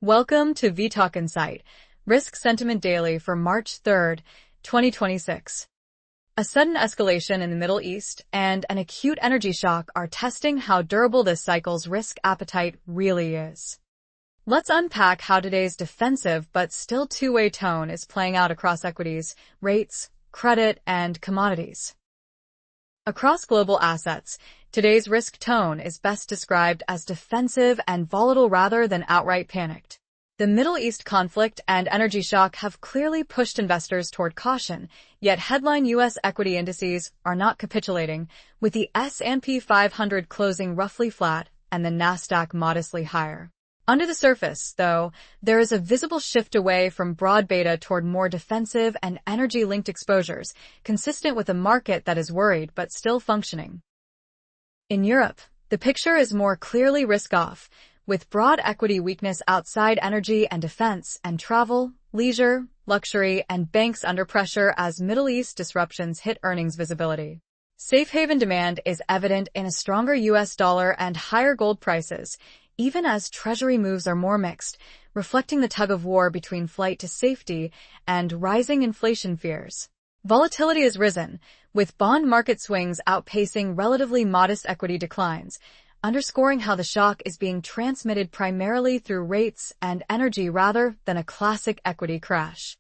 Welcome to vTalkInsight, Risk Sentiment Daily for March 3rd, 2026. A sudden escalation in the Middle East and an acute energy shock are testing how durable this cycle's risk appetite really is. Let's unpack how today's defensive but still two-way tone is playing out across equities, rates, credit, and commodities. Across global assets, today's risk tone is best described as defensive and volatile rather than outright panicked. The Middle East conflict and energy shock have clearly pushed investors toward caution, yet headline U.S. equity indices are not capitulating, with the S&P 500 closing roughly flat and the Nasdaq modestly higher. Under the surface, though, there is a visible shift away from broad beta toward more defensive and energy-linked exposures, consistent with a market that is worried but still functioning. In Europe, the picture is more clearly risk-off, with broad equity weakness outside energy and defense and travel, leisure, luxury, and banks under pressure as Middle East disruptions hit earnings visibility. Safe haven demand is evident in a stronger U.S. dollar and higher gold prices, even as Treasury moves are more mixed, reflecting the tug-of-war between flight to safety and rising inflation fears. Volatility has risen, with bond market swings outpacing relatively modest equity declines, underscoring how the shock is being transmitted primarily through rates and energy rather than a classic equity crash.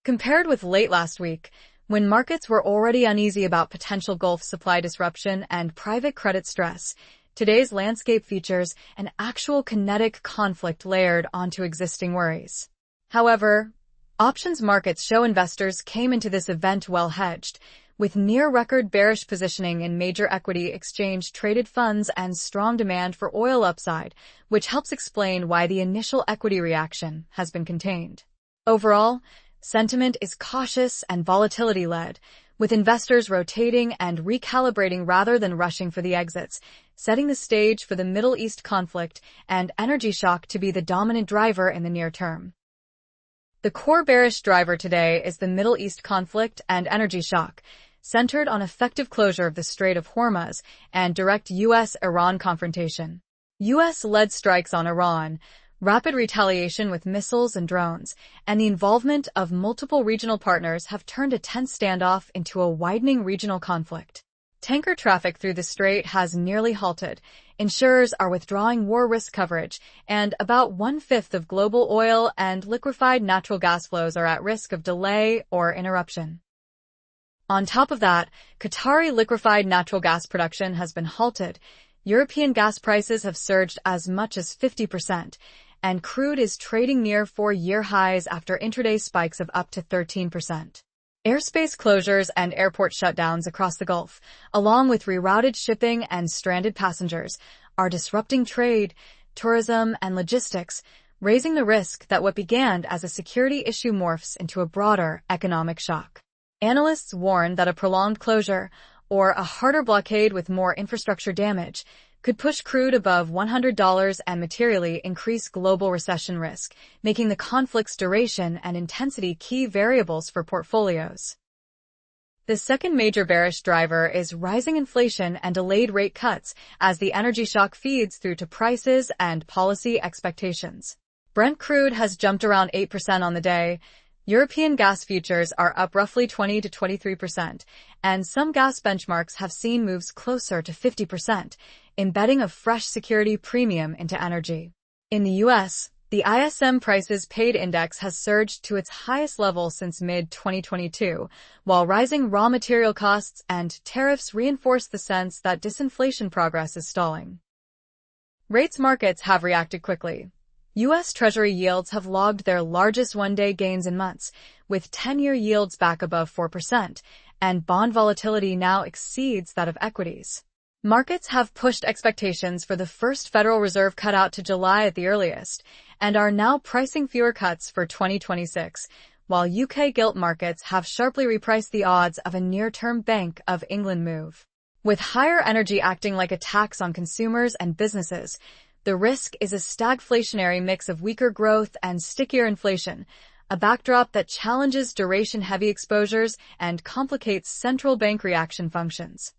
Compared with late last week, when markets were already uneasy about potential Gulf supply disruption and private credit stress, today's landscape features an actual kinetic conflict layered onto existing worries. However, options markets show investors came into this event well hedged, with near-record bearish positioning in major equity exchange-traded funds and strong demand for oil upside, which helps explain why the initial equity reaction has been contained. Overall, sentiment is cautious and volatility-led, with investors rotating and recalibrating rather than rushing for the exits, setting the stage for the Middle East conflict and energy shock to be the dominant driver in the near term. The core bearish driver today is the Middle East conflict and energy shock, centered on effective closure of the Strait of Hormuz and direct U.S.-Iran confrontation. U.S.-led strikes on Iran, rapid retaliation with missiles and drones, and the involvement of multiple regional partners have turned a tense standoff into a widening regional conflict. Tanker traffic through the strait has nearly halted, insurers are withdrawing war risk coverage, and about one-fifth of global oil and liquefied natural gas flows are at risk of delay or interruption. On top of that, Qatari liquefied natural gas production has been halted, European gas prices have surged as much as 50%, and crude is trading near four-year highs after intraday spikes of up to 13%. Airspace closures and airport shutdowns across the Gulf, along with rerouted shipping and stranded passengers, are disrupting trade, tourism, and logistics, raising the risk that what began as a security issue morphs into a broader economic shock. Analysts warn that a prolonged closure, or a harder blockade with more infrastructure damage, could push crude above $100 and materially increase global recession risk, making the conflict's duration and intensity key variables for portfolios. The second major bearish driver is rising inflation and delayed rate cuts as the energy shock feeds through to prices and policy expectations. Brent crude has jumped around 8% on the day, European gas futures are up roughly 20 to 23%, and some gas benchmarks have seen moves closer to 50%, embedding a fresh security premium into energy. In the U.S., the ISM Prices Paid Index has surged to its highest level since mid-2022, while rising raw material costs and tariffs reinforce the sense that disinflation progress is stalling. Rates markets have reacted quickly. U.S. Treasury yields have logged their largest one-day gains in months, with 10-year yields back above 4%, and bond volatility now exceeds that of equities. Markets have pushed expectations for the first Federal Reserve cut out to July at the earliest, and are now pricing fewer cuts for 2026, while UK gilt markets have sharply repriced the odds of a near-term Bank of England move. With higher energy acting like a tax on consumers and businesses, the risk is a stagflationary mix of weaker growth and stickier inflation, a backdrop that challenges duration-heavy exposures and complicates central bank reaction functions.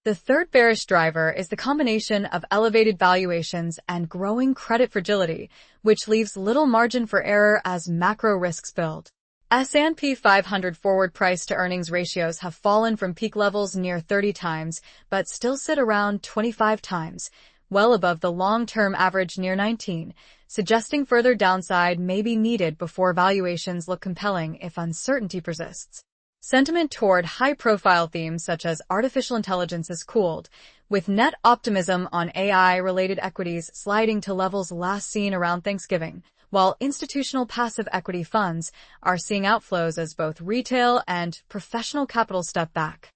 The third bearish driver is the combination of elevated valuations and growing credit fragility, which leaves little margin for error as macro risks build. S&P 500 forward price-to-earnings ratios have fallen from peak levels near 30 times, but still sit around 25 times, well above the long-term average near 19, suggesting further downside may be needed before valuations look compelling if uncertainty persists. Sentiment toward high-profile themes such as artificial intelligence has cooled, with net optimism on AI-related equities sliding to levels last seen around Thanksgiving, while institutional passive equity funds are seeing outflows as both retail and professional capital step back.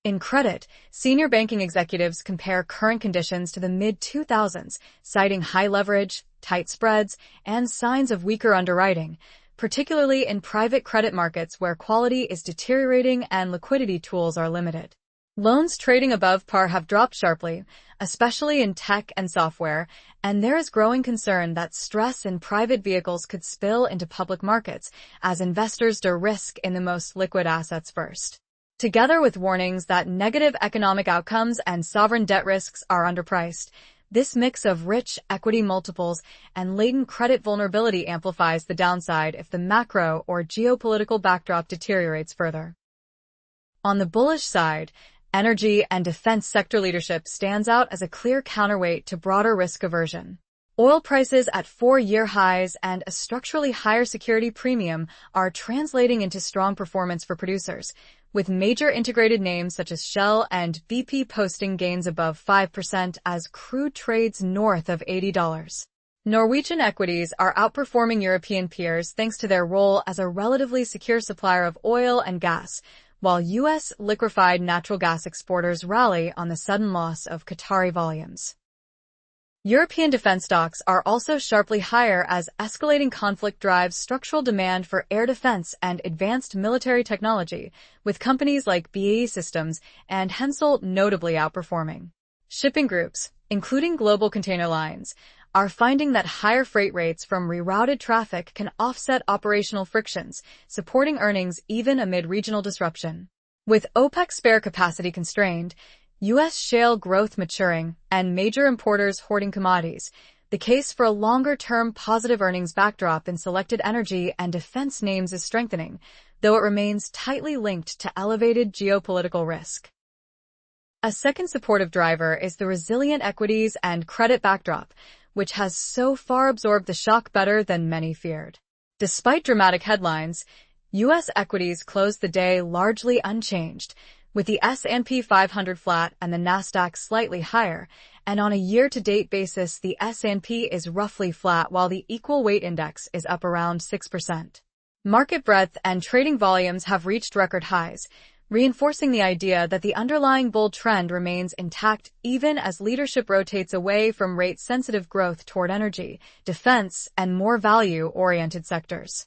In credit, senior banking executives compare current conditions to the mid-2000s, citing high leverage, tight spreads, and signs of weaker underwriting, particularly in private credit markets where quality is deteriorating and liquidity tools are limited. Loans trading above par have dropped sharply, especially in tech and software, and there is growing concern that stress in private vehicles could spill into public markets as investors de-risk in the most liquid assets first. Together with warnings that negative economic outcomes and sovereign debt risks are underpriced, this mix of rich equity multiples and latent credit vulnerability amplifies the downside if the macro or geopolitical backdrop deteriorates further. On the bullish side, energy and defense sector leadership stands out as a clear counterweight to broader risk aversion. Oil prices at 4-year highs and a structurally higher security premium are translating into strong performance for producers, with major integrated names such as Shell and BP posting gains above 5% as crude trades north of $80. Norwegian equities are outperforming European peers thanks to their role as a relatively secure supplier of oil and gas, while U.S. liquefied natural gas exporters rally on the sudden loss of Qatari volumes. European defense stocks are also sharply higher as escalating conflict drives structural demand for air defense and advanced military technology, with companies like BAE Systems and Hensoldt notably outperforming. Shipping groups, including global container lines, are finding that higher freight rates from rerouted traffic can offset operational frictions, supporting earnings even amid regional disruption. With OPEC spare capacity constrained, U.S. shale growth maturing, and major importers hoarding commodities, the case for a longer-term positive earnings backdrop in selected energy and defense names is strengthening, though it remains tightly linked to elevated geopolitical risk. A second supportive driver is the resilient equities and credit backdrop, which has so far absorbed the shock better than many feared. Despite dramatic headlines, U.S. equities closed the day largely unchanged, with the S&P 500 flat and the Nasdaq slightly higher, and on a year-to-date basis the S&P is roughly flat while the equal weight index is up around 6%. Market breadth and trading volumes have reached record highs, reinforcing the idea that the underlying bull trend remains intact even as leadership rotates away from rate-sensitive growth toward energy, defense, and more value-oriented sectors.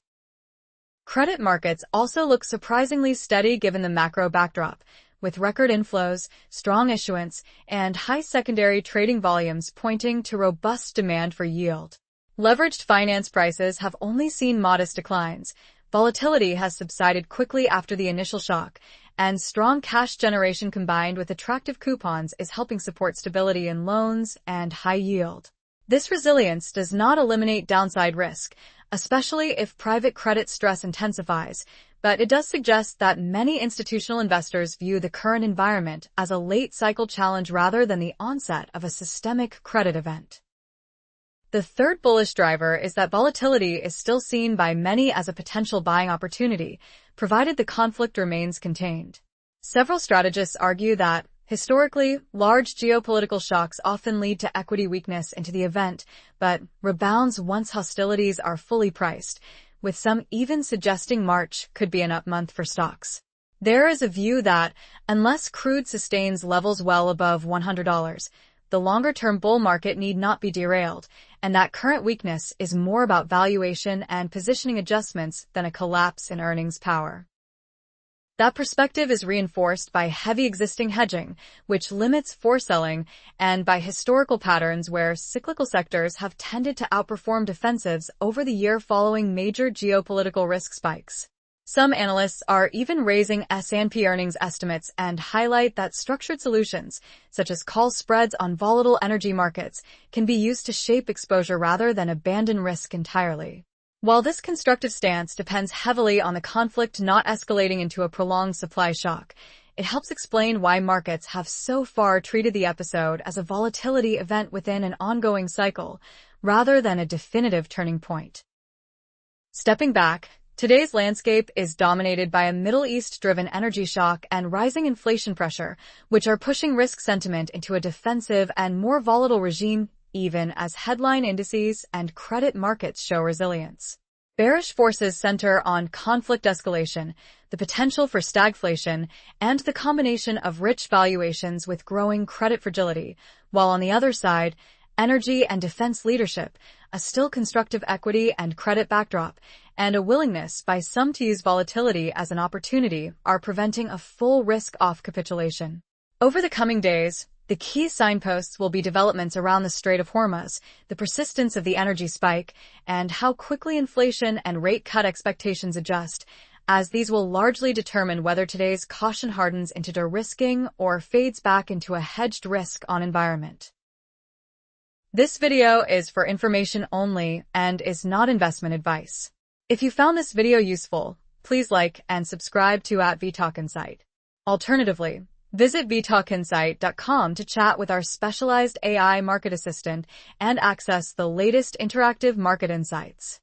Credit markets also look surprisingly steady given the macro backdrop, with record inflows, strong issuance, and high secondary trading volumes pointing to robust demand for yield. Leveraged finance prices have only seen modest declines, volatility has subsided quickly after the initial shock, and strong cash generation combined with attractive coupons is helping support stability in loans and high yield. This resilience does not eliminate downside risk, especially if private credit stress intensifies, but it does suggest that many institutional investors view the current environment as a late-cycle challenge rather than the onset of a systemic credit event. The third bullish driver is that volatility is still seen by many as a potential buying opportunity, provided the conflict remains contained. Several strategists argue that, historically, large geopolitical shocks often lead to equity weakness into the event, but rebounds once hostilities are fully priced, with some even suggesting March could be an up month for stocks. There is a view that, unless crude sustains levels well above $100, the longer-term bull market need not be derailed, and that current weakness is more about valuation and positioning adjustments than a collapse in earnings power. That perspective is reinforced by heavy existing hedging, which limits foreselling, and by historical patterns where cyclical sectors have tended to outperform defensives over the year following major geopolitical risk spikes. Some analysts are even raising S&P earnings estimates and highlight that structured solutions, such as call spreads on volatile energy markets, can be used to shape exposure rather than abandon risk entirely. While this constructive stance depends heavily on the conflict not escalating into a prolonged supply shock, it helps explain why markets have so far treated the episode as a volatility event within an ongoing cycle, rather than a definitive turning point. Stepping back, today's landscape is dominated by a Middle East-driven energy shock and rising inflation pressure, which are pushing risk sentiment into a defensive and more volatile regime, even as headline indices and credit markets show resilience. Bearish forces center on conflict escalation, the potential for stagflation, and the combination of rich valuations with growing credit fragility, while on the other side, energy and defense leadership, a still constructive equity and credit backdrop, and a willingness by some to use volatility as an opportunity are preventing a full risk-off capitulation. Over the coming days, the key signposts will be developments around the Strait of Hormuz, the persistence of the energy spike, and how quickly inflation and rate cut expectations adjust, as these will largely determine whether today's caution hardens into de-risking or fades back into a hedged risk-on environment. This video is for information only and is not investment advice. If you found this video useful, please like and subscribe to @vTalkInsight. Alternatively, visit vTalkInsight.com to chat with our specialized AI market assistant and access the latest interactive market insights.